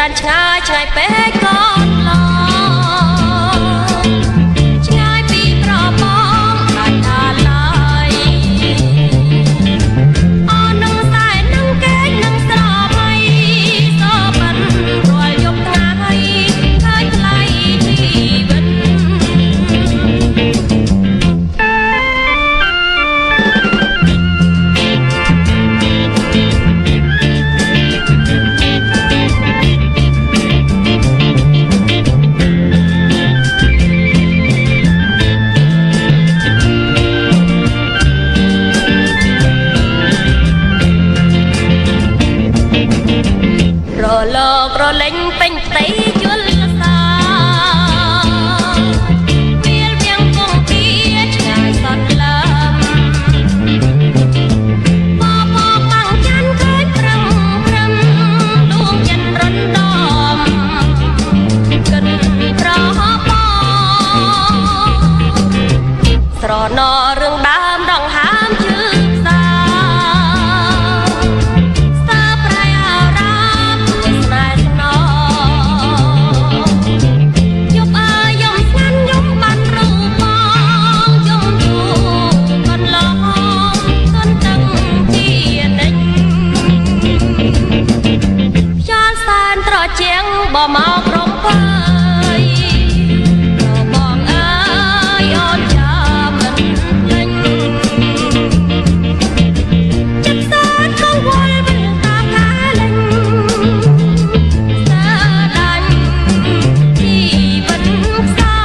นឆ្ងាយឆ្ងាយពេកកូនឡឆ្ងាយពីប្របងដាច់ថាឡើយអស់នឹងខ្សែនឹងកេកនឹងស្រមៃសបិនរាល់យប់ថ្ងៃឃើញថ្លៃជីវិតរលករលេងពេញផ្ទៃយល់សាវាលវាំងគង់ពីឆ្ងាយសន្លឹមបបបាំងចាន់ឃើញព្រឹមដួងចិនរំដំកិនប្រហបស្រណរឿងដើមដងហើមជឿជាងបមកក្រុមភ័យបងអើយអូនចាំមិនលេងចិត្តសានកង្វល់មិនតាកាលេងសាដាញ់ជីវិតខ្សែ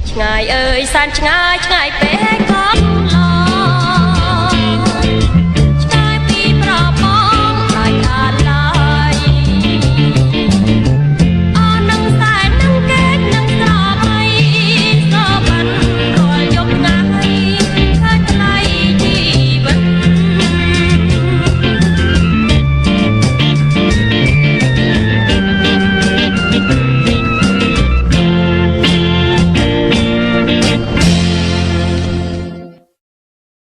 ឆ្ងាយអើយសានឆ្ងាយឆ្ងាយពេក